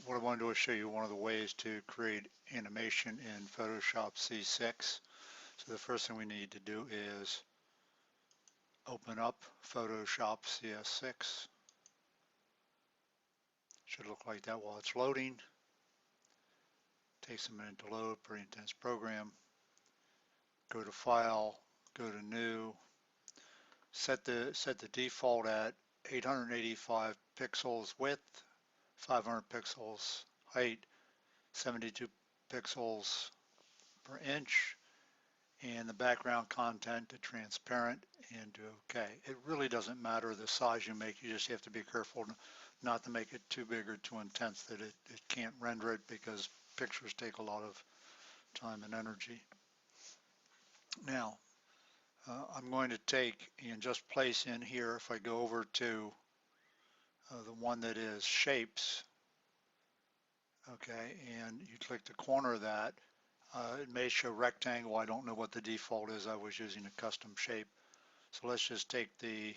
What I want to do is show you one of the ways to create animation in Photoshop CS6. So the first thing we need to do is open up Photoshop CS6. Should look like that while it's loading. Takes a minute to load, pretty intense program. Go to File, go to New, set the default at 885 pixels width, 500 pixels height, 72 pixels per inch, and the background content to transparent, and to OK. It really doesn't matter the size you make, you just have to be careful not to make it too big or too intense that it can't render it, because pictures take a lot of time and energy. Now, I'm going to take and just place in here, if I go over to the one that is shapes, okay, and you click the corner of that, it may show rectangle. I don't know what the default is. I was using a custom shape. So let's just take the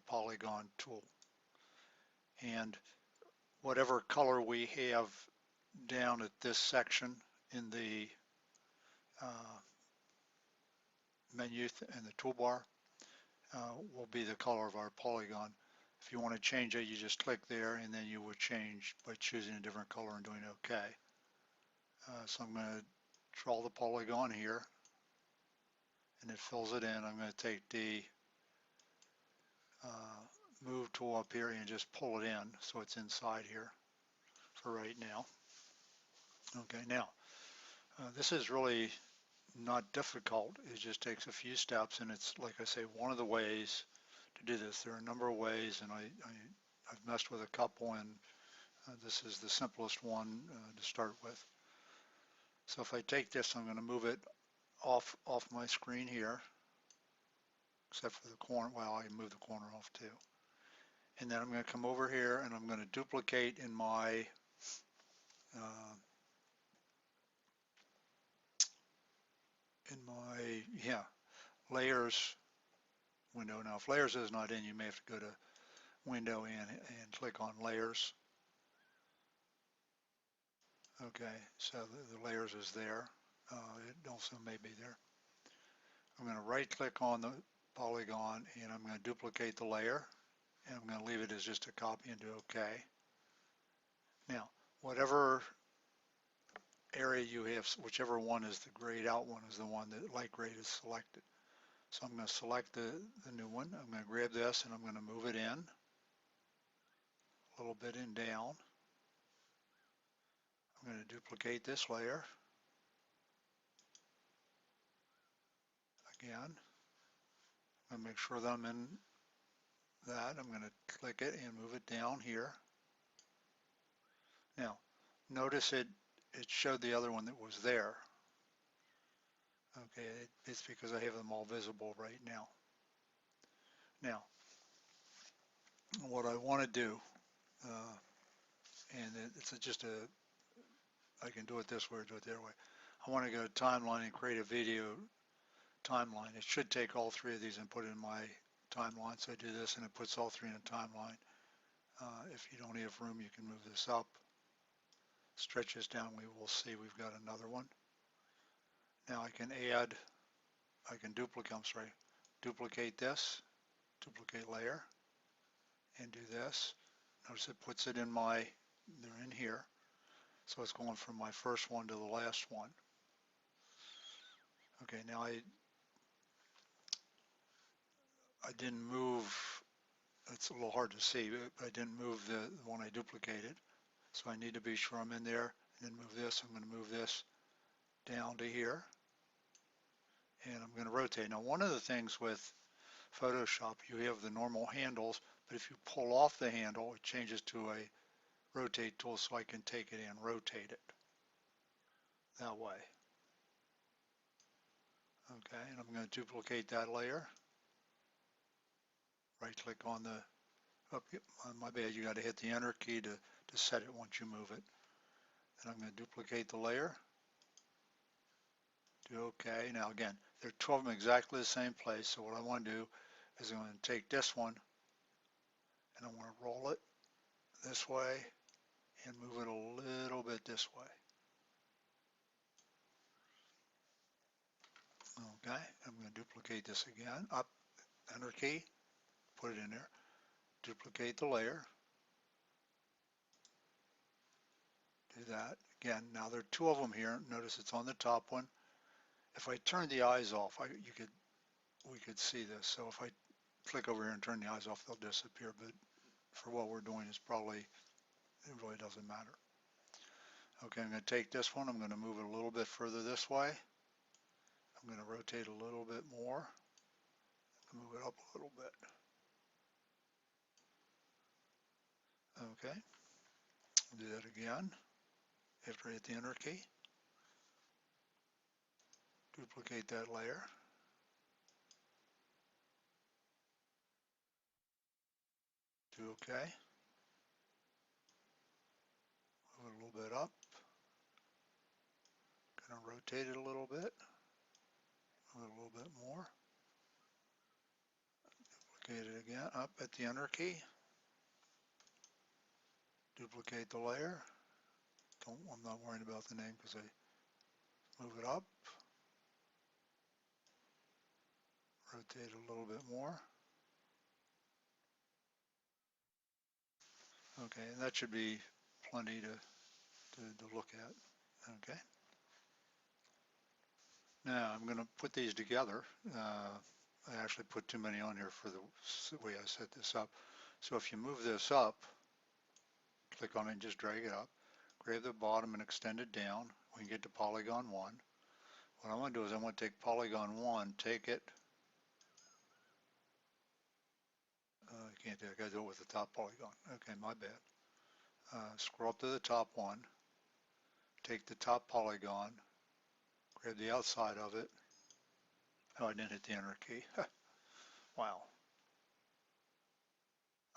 polygon tool, and whatever color we have down at this section in the menu in the toolbar will be the color of our polygon. If you want to change it, you just click there, and then you would change by choosing a different color and doing OK. So I'm going to draw the polygon here, and it fills it in. I'm going to take the move tool up here and just pull it in so it's inside here for right now. Okay, now this is really not difficult. It just takes a few steps, and it's, like I say, one of the ways to do this. There are a number of ways, and I've messed with a couple, and this is the simplest one to start with. So if I take this, I'm going to move it off my screen here, except for the corner. Well, I can move the corner off too. And then I'm going to come over here, and I'm going to duplicate in my layers window. Now, if layers is not in, you may have to go to window and click on layers. Okay, so the layers is there. It also may be there. I'm going to right click on the polygon, and I'm going to duplicate the layer, and I'm going to leave it as just a copy and do OK. Now, whatever area you have, whichever one is the grayed out one is the one that light grade is selected. So I'm going to select the new one. I'm going to grab this, and I'm going to move it in a little bit and down. I'm going to duplicate this layer again. I'm going to make sure that I'm in that. I'm going to click it and move it down here. Now, notice it showed the other one that was there. Okay, it's because I have them all visible right now. Now, what I want to do, and it's just I can do it this way or do it that way. I want to go to timeline and create a video timeline. It should take all three of these and put it in my timeline. So I do this, and it puts all three in a timeline. If you don't have room, you can move this up. Stretch this down, we will see we've got another one. Now I can duplicate this, duplicate layer, and do this. Notice it puts it in they're in here. So it's going from my first one to the last one. Okay, now I didn't move, it's a little hard to see, but I didn't move the one I duplicated. So I need to be sure I'm in there, and then move this. I'm going to move this down to here, and I'm going to rotate. Now, one of the things with Photoshop, you have the normal handles, but if you pull off the handle, it changes to a rotate tool, so I can take it and rotate it that way. Okay, and I'm going to duplicate that layer. Right click on the, my bad, you got to hit the enter key to set it once you move it. And I'm going to duplicate the layer. Do OK. Now again, there are 12 of them exactly the same place, so what I want to do is I'm going to take this one, and I want to roll it this way and move it a little bit this way. Okay, I'm going to duplicate this again. Up, enter key, put it in there. Duplicate the layer. Do that. Again, now there are two of them here. Notice it's on the top one. If I turn the eyes off, we could see this. So if I click over here and turn the eyes off, they'll disappear. But for what we're doing, it really doesn't matter. Okay, I'm going to take this one. I'm going to move it a little bit further this way. I'm going to rotate a little bit more. Move it up a little bit. Okay, do that again. After I hit the enter key, duplicate that layer. Do okay. Move it a little bit up. Going to rotate it a little bit. Move it a little bit more. Duplicate it again. Up at the enter key. Duplicate the layer. I'm not worrying about the name because I move it up. Rotate it a little bit more. Okay, and that should be plenty to look at. Okay. Now I'm going to put these together. I actually put too many on here for the way I set this up. So if you move this up, click on it and just drag it up. Grab the bottom and extend it down. We can get to polygon 1. What I want to do is I want to take polygon 1, take it. I can't do it. I got to do it with the top polygon. Okay, my bad. Scroll up to the top one. Take the top polygon. Grab the outside of it. Oh, I didn't hit the enter key. Wow.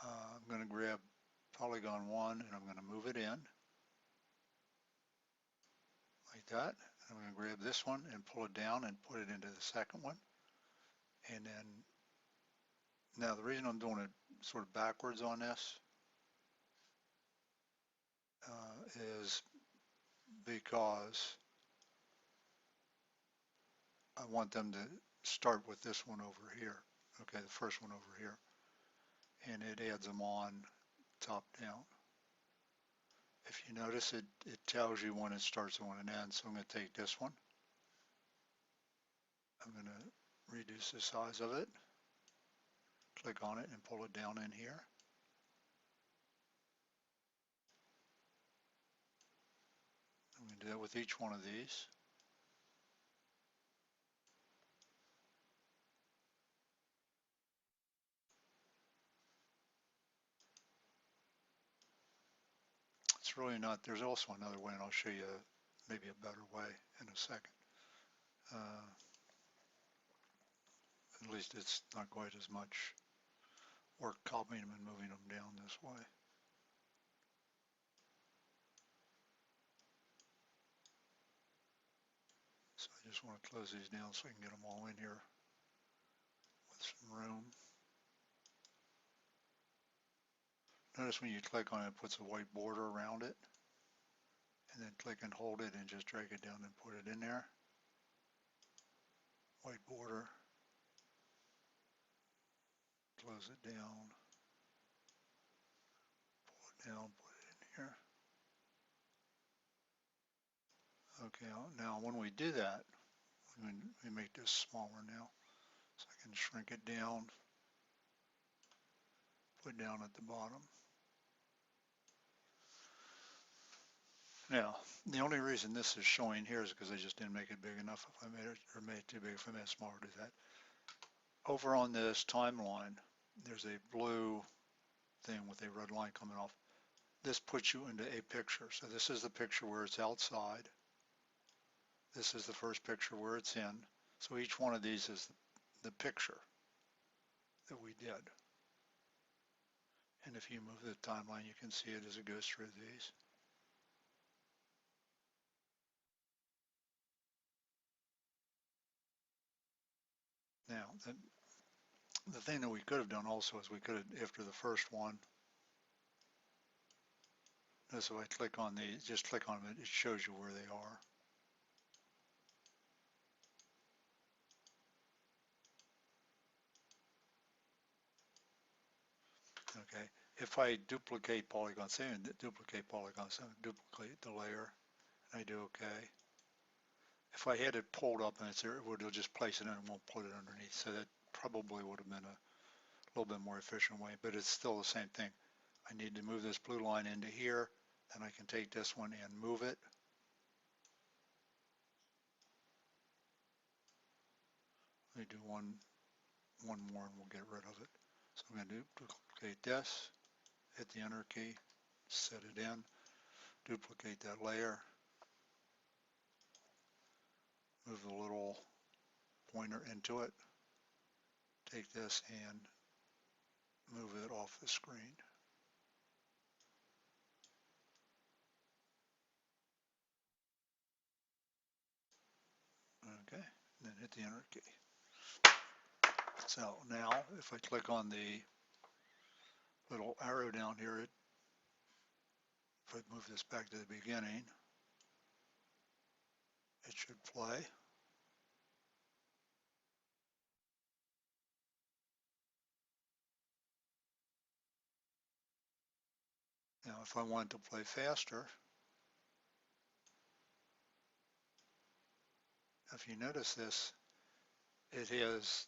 I'm going to grab polygon 1 and I'm going to move it in like that. I'm going to grab this one and pull it down and put it into the second one. And then, now the reason I'm doing it sort of backwards on this is because I want them to start with this one over here. Okay, the first one over here. And it adds them on top down. If you notice, it tells you when it starts and when it ends. So I'm going to take this one. I'm going to reduce the size of it. Click on it and pull it down in here. I'm going to do that with each one of these. It's really not, there's also another way, and I'll show you maybe a better way in a second. At least it's not quite as much work copying them and moving them down this way. So I just want to close these down so I can get them all in here with some room. Notice when you click on it, it puts a white border around it. And then click and hold it and just drag it down and put it in there. White border. Close it down. Pull it down, put it in here. Okay, now when we do that, we make this smaller now. So I can shrink it down, put it down at the bottom. Now, the only reason this is showing here is because I just didn't make it big enough. If I made it, or made it too big, if I made it smaller, do that. Over on this timeline, there's a blue thing with a red line coming off. This puts you into a picture. So this is the picture where it's outside. This is the first picture where it's in. So each one of these is the picture that we did. And if you move the timeline, you can see it as it goes through these. Now, the thing that we could have done also is we could have, after the first one, Notice if I click on these, just click on them, it shows you where they are. Okay, if I duplicate polygon 7, duplicate polygon 7, duplicate the layer, and I do okay. If I had it pulled up and it's there, it would just place it in and won't put it underneath. So that probably would have been a little bit more efficient way, but it's still the same thing. I need to move this blue line into here, then I can take this one and move it. Let me do one more and we'll get rid of it. So I'm going to duplicate this, hit the enter key, set it in, duplicate that layer, move the little pointer into it, take this and move it off the screen. Okay, and then hit the enter key. So now if I click on the little arrow down here, if I move this back to the beginning, it should play. Now if I want to play faster, if you notice this, it has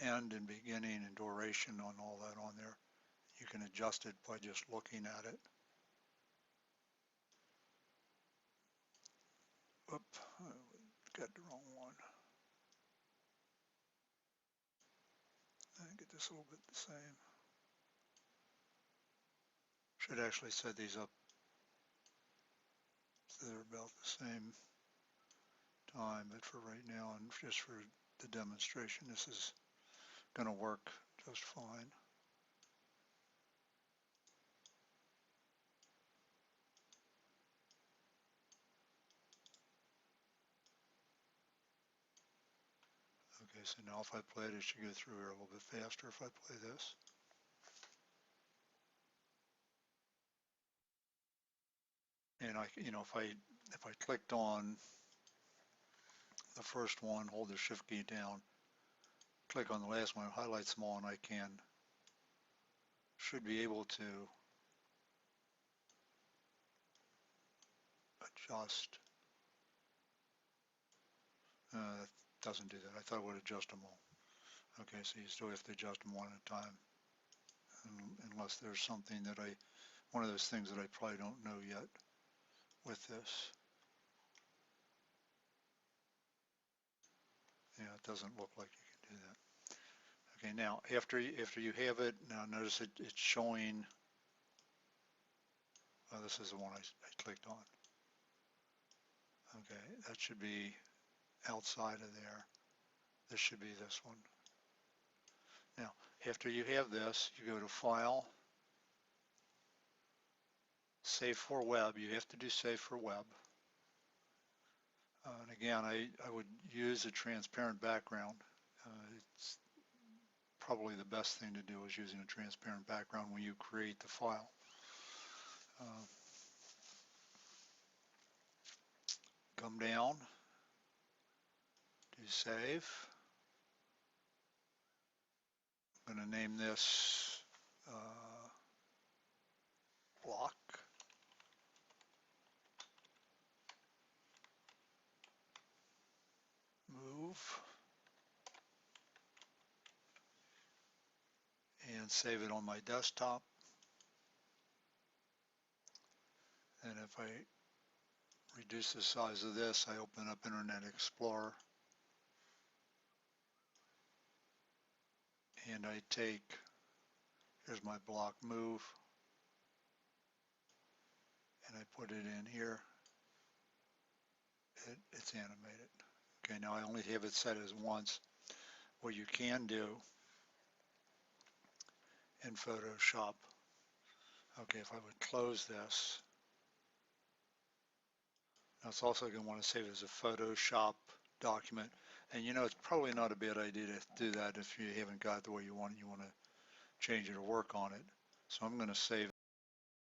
end and beginning and duration on all that on there. You can adjust it by just looking at it. Whoop, I got the wrong one. I get this a little bit the same. Should actually set these up so they're about the same time, but for right now and just for the demonstration, this is going to work just fine. Okay, so now if I play it, it should go through here a little bit faster if I play this. And if I clicked on the first one, hold the shift key down, click on the last one, highlight them all, and I should be able to adjust. It doesn't do that. I thought it would adjust them all. Okay, so you still have to adjust them one at a time, unless there's something that one of those things that I probably don't know yet with this. Yeah, it doesn't look like you can do that. Okay, now after you have it, now notice it's showing. Oh, this is the one I clicked on. Okay, that should be outside of there. This should be this one. Now, after you have this, you go to File, Save for Web. You have to do Save for Web. And again, I would use a transparent background. It's probably the best thing to do is using a transparent background when you create the file. Come down, do Save. I'm going to name this block. Move. And save it on my desktop. And if I reduce the size of this, I open up Internet Explorer. And I take, here's my block move, and I put it in here. It's animated. Okay, now I only have it set as once. What you can do in Photoshop, okay, if I would close this, now it's also going to want to save it as a Photoshop document. And you know, it's probably not a bad idea to do that if you haven't got it the way you want it. You want to change it or work on it. So I'm going to save